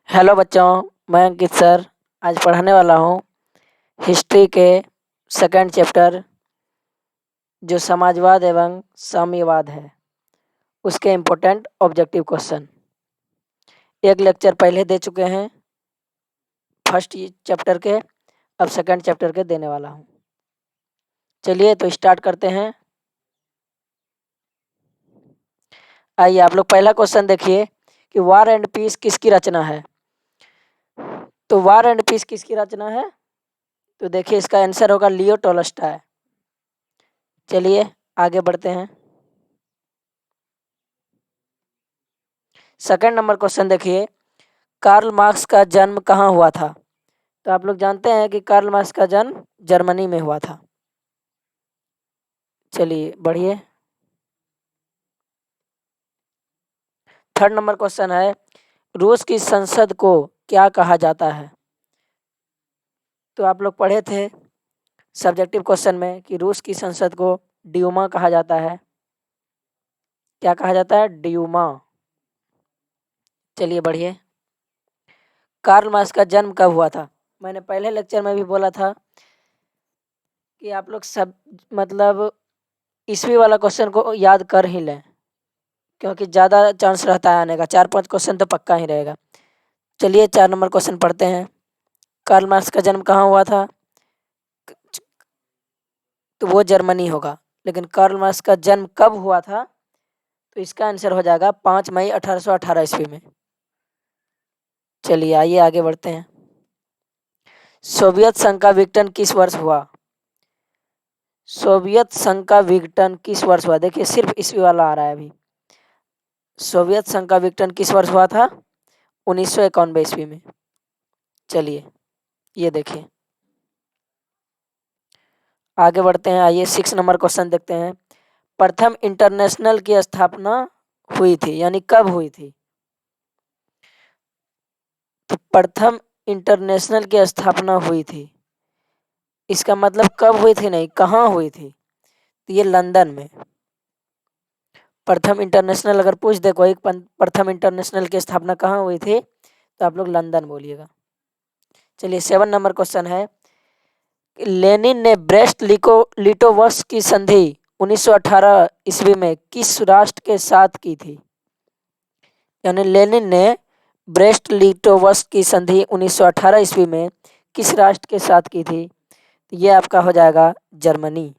Hello बच्चों, मैं अंकित sir आज पढ़ाने वाला हूँ हिस्ट्री के सेकंड चैप्टर जो समाजवाद एवं साम्यवाद है उसके इम्पोर्टेंट ऑब्जेक्टिव क्वेश्चन। एक लेक्चर पहले दे चुके हैं फर्स्ट चैप्टर के, अब सेकंड चैप्टर के देने वाला हूँ। चलिए तो स्टार्ट करते हैं। आइए आप लोग पहला क्वेश्चन देखिए कि वार एंड पीस किसकी रचना है। तो वार एंड पीस किसकी रचना है, तो देखिए इसका आंसर होगा लियो टॉलस्टॉय। चलिए आगे बढ़ते हैं। सेकंड नंबर क्वेश्चन देखिए, कार्ल मार्क्स का जन्म कहाँ हुआ था। तो आप लोग जानते हैं कि कार्ल मार्क्स का जन्म जर्मनी में हुआ था। चलिए बढ़िए। थर्ड नंबर क्वेश्चन है, रूस की संसद को क्या कहा जाता है। तो आप लोग पढ़े थे सब्जेक्टिव क्वेश्चन में कि रूस की संसद को ड्यूमा कहा जाता है। क्या कहा जाता है? ड्यूमा। चलिए बढ़िए। कार्ल मार्क्स का जन्म कब हुआ था। मैंने पहले लेक्चर में भी बोला था कि आप लोग सब मतलब ईस्वी वाला क्वेश्चन को याद कर ही लें, क्योंकि ज़्यादा चांस रहता है आने का। 4-5 क्वेश्चन तो पक्का ही रहेगा। चलिए 4 नंबर क्वेश्चन पढ़ते हैं। कार्ल मार्क्स का जन्म कहाँ हुआ था, तो वो जर्मनी होगा। लेकिन कार्ल मार्क्स का जन्म कब हुआ था, तो इसका आंसर हो जाएगा 5 मई 1818 ईस्वी में। चलिए आइए आगे बढ़ते हैं। सोवियत संघ का विघटन किस वर्ष हुआ। सोवियत संघ का विघटन किस वर्ष हुआ, देखिए सिर्फ ईस्वी वाला आ रहा है अभी। सोवियत संघ का विघटन किस वर्ष हुआ था, 1991 ईस्वी में। चलिए ये देखिए आगे बढ़ते हैं। आइए 6 नंबर क्वेश्चन देखते हैं। प्रथम इंटरनेशनल की स्थापना हुई थी, यानी कब हुई थी। तो प्रथम इंटरनेशनल की स्थापना हुई थी, इसका मतलब कब हुई थी नहीं, कहाँ हुई थी। तो ये लंदन में। प्रथम इंटरनेशनल अगर पूछ दे कोई प्रथम इंटरनेशनल की स्थापना कहाँ हुई थी, तो आप लोग लंदन बोलिएगा। चलिए 7 नंबर क्वेश्चन है, लेनिन ने ब्रेस्ट लिटोवस्क की संधि 1918 ईस्वी में किस राष्ट्र के साथ की थी। यानी लेनिन ने ब्रेस्ट लिटोवस्क की संधि 1918 ईस्वी में किस राष्ट्र के साथ की थी, तो ये आपका हो जाएगा जर्मनी।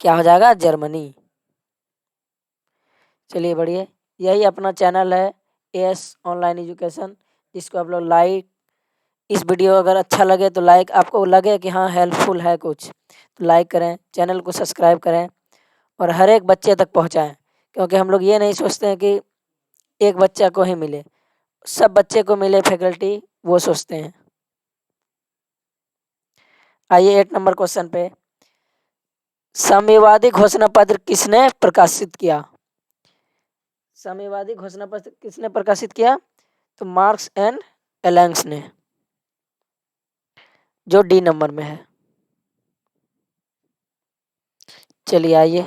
क्या हो जाएगा? जर्मनी। चलिए बढ़िए। यही अपना चैनल है एएस ऑनलाइन एजुकेशन, जिसको आप लोग लाइक, इस वीडियो अगर अच्छा लगे तो लाइक, आपको लगे कि हाँ हेल्पफुल है कुछ तो लाइक करें, चैनल को सब्सक्राइब करें और हर एक बच्चे तक पहुंचाएं। क्योंकि हम लोग ये नहीं सोचते हैं कि एक बच्चा को ही मिले, सब बच्चे को मिले फैकल्टी, वो सोचते हैं। आइए 8 नंबर क्वेश्चन पे, साम्यवादी घोषणा पत्र किसने प्रकाशित किया। साम्यवादी घोषणा पत्र किसने प्रकाशित किया, तो मार्क्स एंड एलेंग्स ने, जो डी नंबर में है। चलिए आइए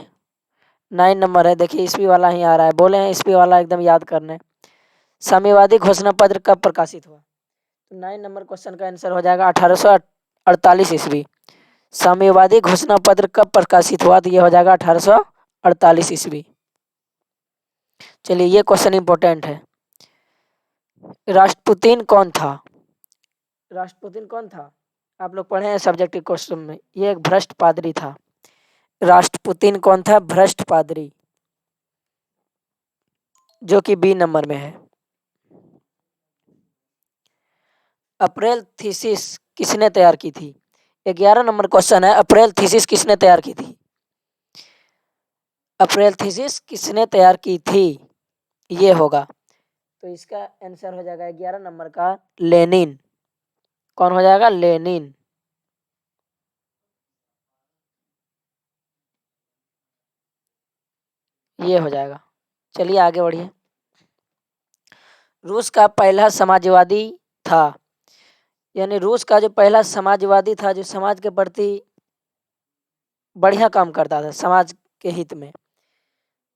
9 नंबर है, देखिए ईस्वी वाला ही आ रहा है, बोले हैं ईस्वी वाला एकदम याद करने। साम्यवादी घोषणा पत्र कब प्रकाशित हुआ, तो 9 नंबर क्वेश्चन का आंसर हो जाएगा 1848 ईस्वी। साम्यवादी घोषणा पत्र कब प्रकाशित हुआ, तो ये हो जाएगा 1848 ईस्वी। चलिए ये क्वेश्चन इंपॉर्टेंट है। राष्ट्रपुतिन कौन था। राष्ट्रपुतिन कौन था, आप लोग पढ़े हैं सब्जेक्टिव क्वेश्चन में, ये एक भ्रष्ट पादरी था। राष्ट्रपुतिन कौन था, भ्रष्ट पादरी, जो कि बी नंबर में है। अप्रैल थीसिस किसने तैयार की थी। 11 नंबर क्वेश्चन है, अप्रैल थीसिस किसने तैयार की थी। अप्रैल थीसिस किसने तैयार की थी, ये होगा। तो इसका आंसर हो जाएगा 11 नंबर का लेनिन। कौन हो जाएगा? लेनिन। ये हो जाएगा। चलिए आगे बढ़िए। रूस का पहला समाजवादी था, यानी रूस का जो पहला समाजवादी था, जो समाज के प्रति बढ़िया काम करता था समाज के हित में,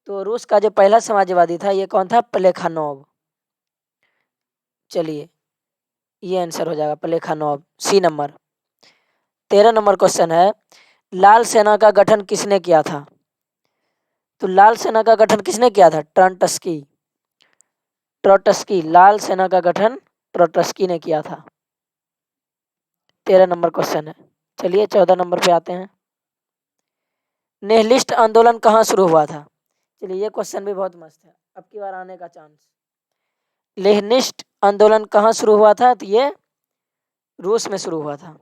तो रूस का जो पहला समाजवादी था ये कौन था? प्लेखानोव। चलिए ये आंसर हो जाएगा प्लेखानोव, सी नंबर। 13 नंबर क्वेश्चन है, लाल सेना का गठन किसने किया था? तो लाल सेना का गठन किसने किया था? ट्रॉटस्की। ट्रॉटस्की, लाल सेना का गठन ट्रॉटस्की ने किया था। 13 नंबर क्वेश्चन है। चलिए 14 नंबर पे आते हैं। निहिलिस्ट आंदोलन कहाँ शुरू हुआ था? चलिए ये क्वेश्चन भी बहुत मस्त है, अब की बार आने का चांस। लेनिस्ट आंदोलन कहाँ शुरू हुआ था? तो ये रूस में शुरू हुआ था।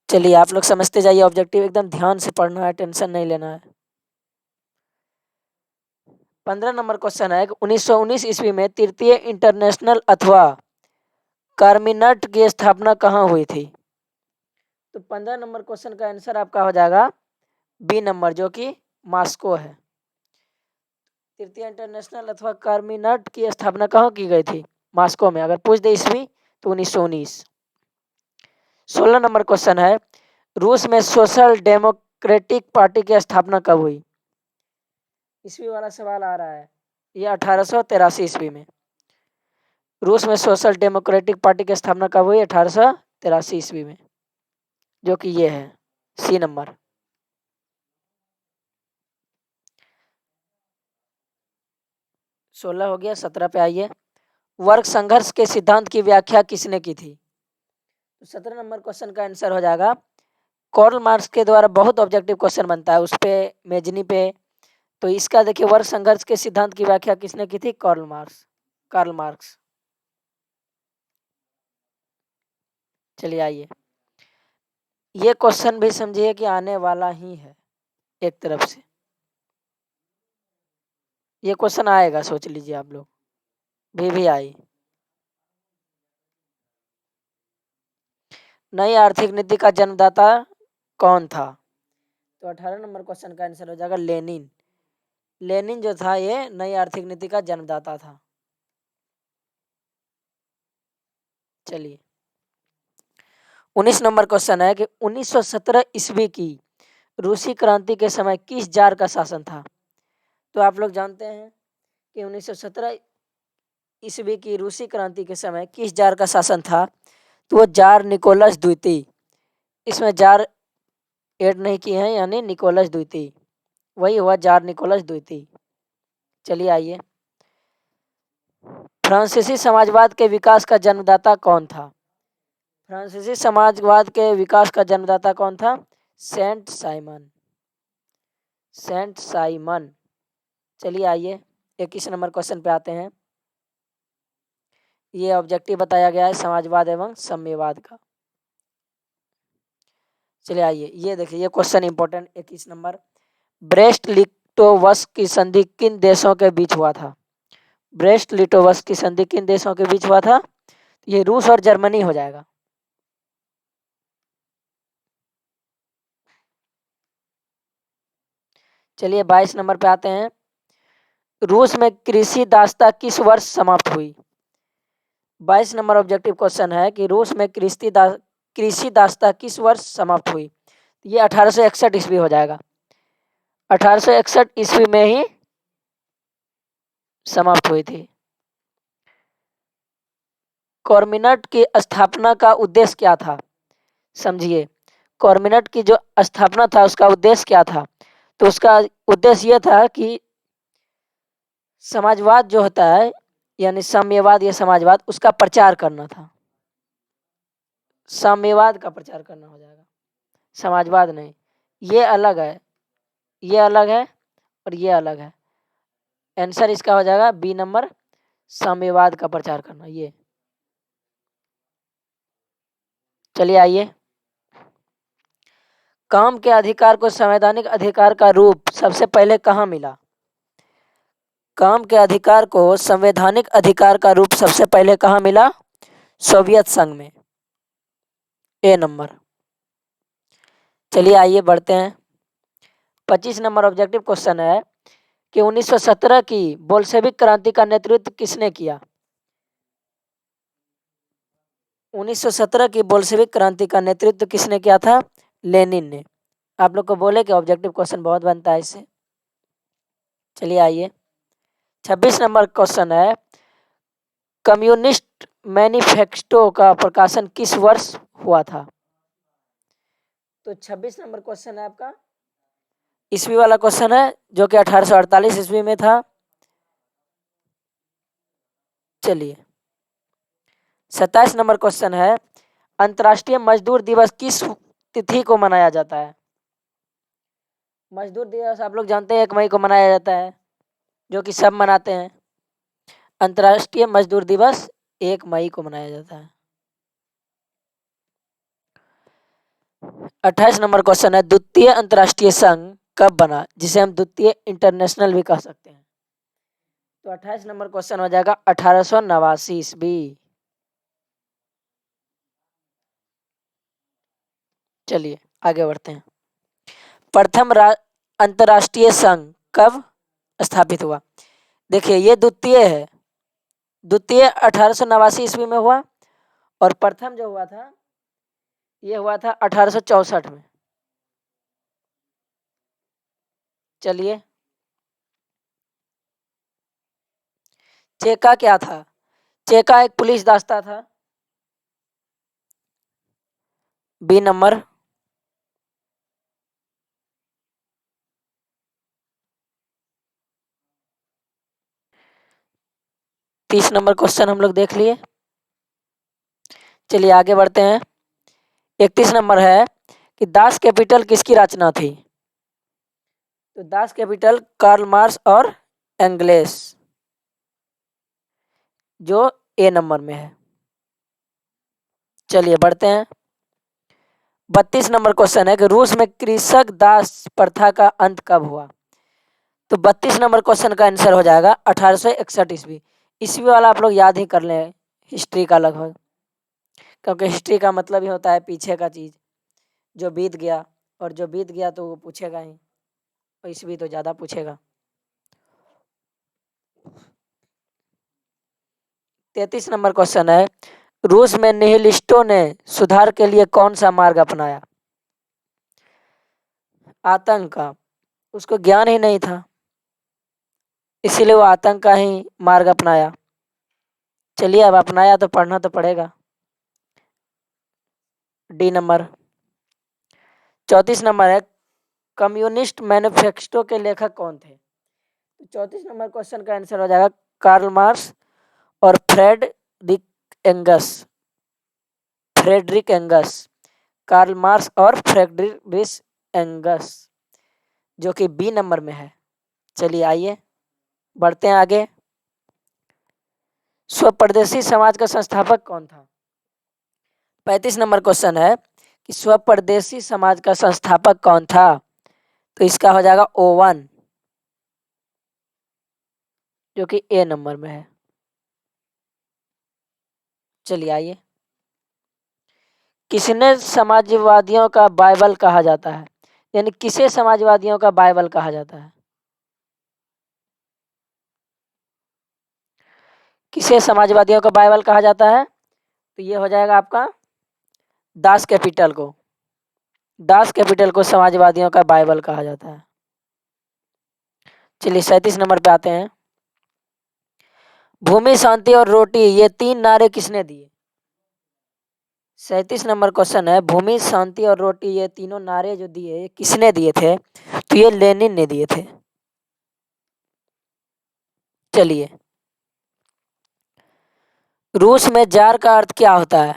चलिए आप लोग समझते जाइए, ऑब्जेक्टिव एकदम ध्यान से पढ़ना है, टेंशन नहीं लेना है। 15 नंबर क्वेश्चन है, 1919 ईस्वी में तृतीय इंटरनेशनल अथवा कार्मिनट की स्थापना कहाँ हुई थी? तो 15 नंबर क्वेश्चन का आंसर आपका हो जाएगा बी नंबर, जो कि मॉस्को है। तृतीय इंटरनेशनल अथवा कार्मिनट की स्थापना कहाँ की गई थी? मॉस्को में। अगर पूछ दे ईस्वी तो 1919। 16 नंबर क्वेश्चन है, रूस में सोशल डेमोक्रेटिक पार्टी की स्थापना कब हुई? ईस्वी वाला सवाल आ रहा है। ये 1883 ईस्वी में रूस में सोशल डेमोक्रेटिक पार्टी की स्थापना कब हुई? 1883 ईस्वी में, जो कि ये है सी नंबर। 16 हो गया, 17 पे आइए। वर्ग संघर्ष के सिद्धांत की व्याख्या किसने की थी? तो 17 नंबर क्वेश्चन का आंसर हो जाएगा कार्ल मार्क्स के द्वारा। बहुत ऑब्जेक्टिव क्वेश्चन बनता है उस पे, मेजनी पे। तो इसका देखिए, वर्ग संघर्ष के सिद्धांत की व्याख्या किसने की थी? Karl Marx. Karl Marx. चलिए आइए, ये क्वेश्चन भी समझिए कि आने वाला ही है एक तरफ से। ये क्वेश्चन आएगा, सोच लीजिए आप लोग। भी आई। नई आर्थिक नीति का जन्मदाता कौन था? तो 18 नंबर क्वेश्चन का आंसर हो जाएगा लेनिन। लेनिन जो था, ये नई आर्थिक नीति का जन्मदाता था। चलिए 19 नंबर क्वेश्चन है कि 1917 ईस्वी की रूसी क्रांति के समय किस जार का शासन था? तो आप लोग जानते हैं कि 1917 ईस्वी की रूसी क्रांति के समय किस जार का शासन था? तो वो जार निकोलस द्वितीय। इसमें जार ऐड नहीं किए हैं, यानी निकोलस द्वितीय, वही हुआ जार निकोलस द्वितीय। चलिए आइए, फ्रांसीसी समाजवाद के विकास का जन्मदाता कौन था? फ्रांसीसी समाजवाद के विकास का जन्मदाता कौन था? Saint Simon. Saint Simon. चलिए आइए 21 नंबर क्वेश्चन पे आते हैं। ये ऑब्जेक्टिव बताया गया है समाजवाद एवं साम्यवाद का। चलिए आइए, ये देखिए, ये क्वेश्चन इंपॉर्टेंट 21 नंबर। ब्रेस्ट लिटोवस्क की संधि किन देशों के बीच हुआ था? ब्रेस्ट लिटोवस्क की संधि किन देशों के बीच हुआ था? ये रूस और जर्मनी हो जाएगा। चलिए 22 नंबर पे आते हैं। रूस में कृषि दासता किस वर्ष समाप्त हुई? 22 नंबर ऑब्जेक्टिव क्वेश्चन है कि रूस में कृषि दासता किस वर्ष समाप्त हुई? ये 1861 ईस्वी हो जाएगा। 1861 ईस्वी में ही समाप्त हुई थी। कॉर्मिनट की स्थापना का उद्देश्य क्या था? समझिए, कॉर्मिनट की जो स्थापना था उसका उद्देश्य क्या था? तो उसका उद्देश्य यह था कि समाजवाद जो होता है, यानी साम्यवाद या समाजवाद, उसका प्रचार करना था। साम्यवाद का प्रचार करना हो जाएगा, समाजवाद नहीं। ये अलग है, ये अलग है और ये अलग है। आंसर इसका हो जाएगा बी नंबर, साम्यवाद का प्रचार करना। ये चलिए आइए, काम के अधिकार को संवैधानिक अधिकार का रूप सबसे पहले कहाँ मिला? काम के अधिकार को संवैधानिक अधिकार का रूप सबसे पहले कहाँ मिला? सोवियत संघ में, ए नंबर। चलिए आइए बढ़ते हैं। 25 नंबर ऑब्जेक्टिव क्वेश्चन है कि 1917 की बोल्शेविक क्रांति का नेतृत्व किसने किया? 1917 की बोल्शेविक क्रांति का नेतृत्व किसने किया था? लेनिन ने। आप लोग को बोले कि ऑब्जेक्टिव क्वेश्चन बहुत बनता है इससे। चलिए आइए 26 नंबर क्वेश्चन है, कम्युनिस्ट मैनिफेस्टो का प्रकाशन किस वर्ष हुआ था? तो 26 नंबर क्वेश्चन है आपका ईस्वी वाला क्वेश्चन है, जो कि 1848 ईस्वी में था। चलिए 27 नंबर क्वेश्चन है, अंतर्राष्ट्रीय मजदूर दिवस किस तिथि को मनाया जाता है? मजदूर दिवस आप लोग जानते हैं 1 मई को मनाया जाता है, जो कि सब मनाते हैं। अंतर्राष्ट्रीय मजदूर दिवस 1 मई को मनाया जाता है। 28 नंबर क्वेश्चन है, द्वितीय अंतर्राष्ट्रीय संघ कब बना, जिसे हम द्वितीय इंटरनेशनल भी कह सकते हैं? तो 28 नंबर क्वेश्चन हो जाएगा 1889 ईस्वी। चलिए आगे बढ़ते हैं। प्रथम अंतर्राष्ट्रीय संघ कब स्थापित हुआ? देखिए ये द्वितीय है, द्वितीय 1889 ईस्वी में हुआ, और प्रथम जो हुआ था ये हुआ था 1864 में। चलिए चेका क्या था? चेका एक पुलिस दास्ता था। बी नंबर। तीस नंबर क्वेश्चन हम लोग देख लिए। चलिए आगे बढ़ते हैं। 31 नंबर है कि दास कैपिटल किसकी रचना थी? तो दास कैपिटल कार्ल मार्क्स और एंगलेस, जो ए नंबर में है। चलिए बढ़ते हैं। 32 नंबर क्वेश्चन है कि रूस में कृषक दास प्रथा का अंत कब हुआ? तो 32 नंबर क्वेश्चन का आंसर हो जाएगा 1861 ईस्वी। ईस्वी वाला आप लोग याद ही कर लें हिस्ट्री का लगभग, क्योंकि हिस्ट्री का मतलब ही होता है पीछे का चीज जो बीत गया, और जो बीत गया तो वो पूछेगा ही, और ईस्वी तो ज्यादा पूछेगा। 33 नंबर क्वेश्चन है, रूस में निहिलिस्टों ने सुधार के लिए कौन सा मार्ग अपनाया? आतंक का। उसको ज्ञान ही नहीं था, इसीलिए वो आतंक का ही मार्ग अपनाया। चलिए अब अपनाया तो पढ़ना तो पड़ेगा। D number. 34 नंबर है, कम्युनिस्ट मैनिफेस्टो के लेखक कौन थे? 34 नंबर क्वेश्चन का आंसर हो जाएगा कार्ल मार्क्स और फ्रेडरिक एंगस। कार्ल मार्क्स और फ्रेडरिक एंगस, जो कि बी नंबर में है। चलिए आइए बढ़ते हैं आगे। स्वप्रदेशी समाज का संस्थापक कौन था? 35 नंबर क्वेश्चन है कि स्वप्रदेशी समाज का संस्थापक कौन था? तो इसका हो जाएगा ओवन, जो कि ए नंबर में है। चलिए आइए। किसने समाजवादियों का बाइबल कहा जाता है? यानी किसे समाजवादियों का बाइबल कहा जाता है? किसे समाजवादियों का बाइबल कहा जाता है? तो ये हो जाएगा आपका दास कैपिटल को। दास कैपिटल को समाजवादियों का बाइबल कहा जाता है। चलिए 37 नंबर पे आते हैं। भूमि, शांति और रोटी, ये 3 नारे किसने दिए? 37 नंबर क्वेश्चन है, भूमि, शांति और रोटी, ये तीनों नारे जो दिए ये किसने दिए थे? तो ये लेनिन ने दिए थे। चलिए, रूस में जार का अर्थ क्या होता है?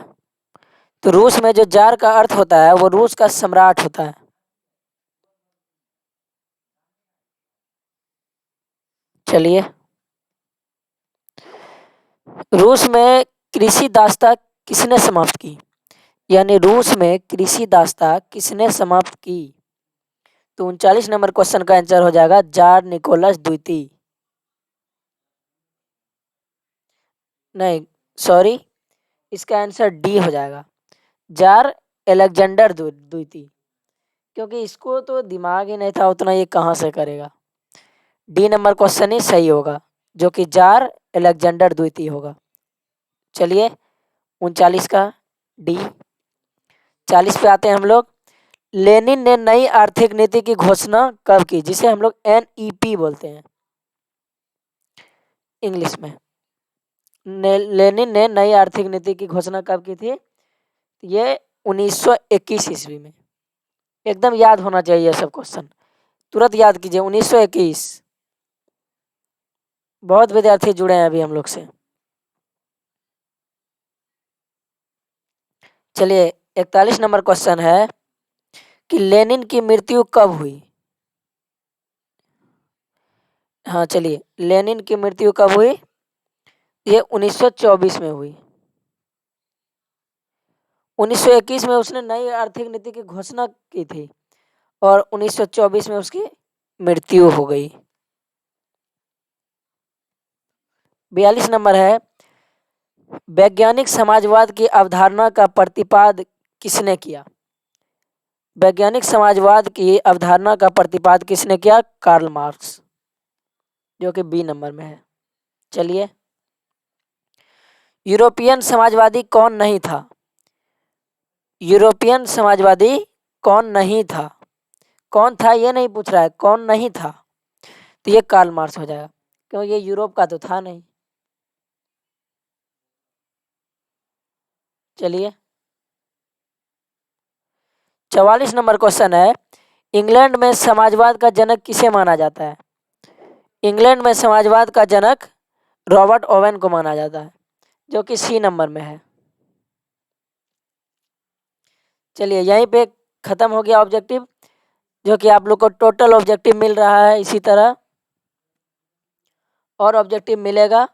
तो रूस में जो जार का अर्थ होता है वो रूस का सम्राट होता है। चलिए, रूस में कृषि दास्ता किसने समाप्त की? यानी रूस में कृषि दास्ता किसने समाप्त की? तो 39 नंबर क्वेश्चन का आंसर हो जाएगा जार निकोलस द्वितीय। नहीं सॉरी, इसका आंसर डी हो जाएगा, जार एलेक्जेंडर द्वितीय, क्योंकि इसको तो दिमाग ही नहीं था उतना, ये कहाँ से करेगा। डी नंबर क्वेश्चन ही सही होगा, जो कि जार एलेक्जेंडर द्वितीय होगा। चलिए 39 का डी। 40 पे आते हैं हम लोग। लेनिन ने नई आर्थिक नीति की घोषणा कब की, जिसे हम लोग NEP बोलते हैं? इंग्लिश में। लेनिन ने नई आर्थिक नीति की घोषणा कब की थी? ये 1921 ईस्वी में। एकदम याद होना चाहिए सब क्वेश्चन, तुरंत याद कीजिए 1921। बहुत विद्यार्थी जुड़े हैं अभी हम लोग से। चलिए 41 नंबर क्वेश्चन है कि लेनिन की मृत्यु कब हुई? हाँ चलिए, लेनिन की मृत्यु कब हुई? ये 1924 में हुई। 1921 में उसने नई आर्थिक नीति की घोषणा की थी और 1924 में उसकी मृत्यु हो गई। 42 नंबर है, वैज्ञानिक समाजवाद की अवधारणा का प्रतिपाद किसने किया? वैज्ञानिक समाजवाद की अवधारणा का प्रतिपाद किसने किया? कार्ल मार्क्स, जो कि बी नंबर में है। चलिए, यूरोपियन समाजवादी कौन नहीं था? यूरोपियन समाजवादी कौन नहीं था? कौन था ये नहीं पूछ रहा है, कौन नहीं था, तो ये कार्ल मार्क्स हो जाएगा, क्यों ये यूरोप का तो था नहीं। चलिए 44 नंबर क्वेश्चन है, इंग्लैंड में समाजवाद का जनक किसे माना जाता है? इंग्लैंड में समाजवाद का जनक रॉबर्ट ओवेन को माना जाता है, जो कि सी नंबर में है। चलिए यहीं पे खत्म हो गया ऑब्जेक्टिव, जो कि आप लोग को टोटल ऑब्जेक्टिव मिल रहा है। इसी तरह और ऑब्जेक्टिव मिलेगा,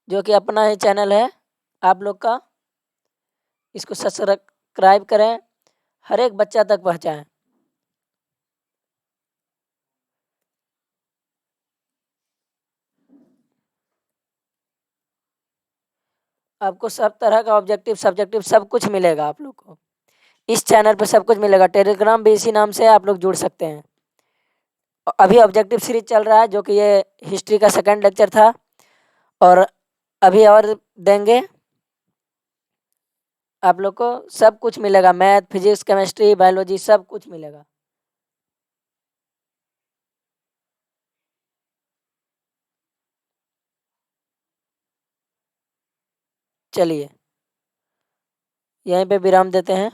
जो कि अपना ही चैनल है आप लोग का, इसको सब्सक्राइब करें, हर एक बच्चा तक पहुंचाएं। आपको सब तरह का ऑब्जेक्टिव सब्जेक्टिव सब कुछ मिलेगा आप लोग को, इस चैनल पे सब कुछ मिलेगा। टेलीग्राम भी इसी नाम से आप लोग जुड़ सकते हैं। अभी ऑब्जेक्टिव सीरीज चल रहा है, जो कि ये हिस्ट्री का सेकंड लेक्चर था, और अभी और देंगे आप लोग को। सब कुछ मिलेगा, मैथ, फिजिक्स, केमिस्ट्री, बायोलॉजी, सब कुछ मिलेगा। चलिए यहीं पे विराम देते हैं।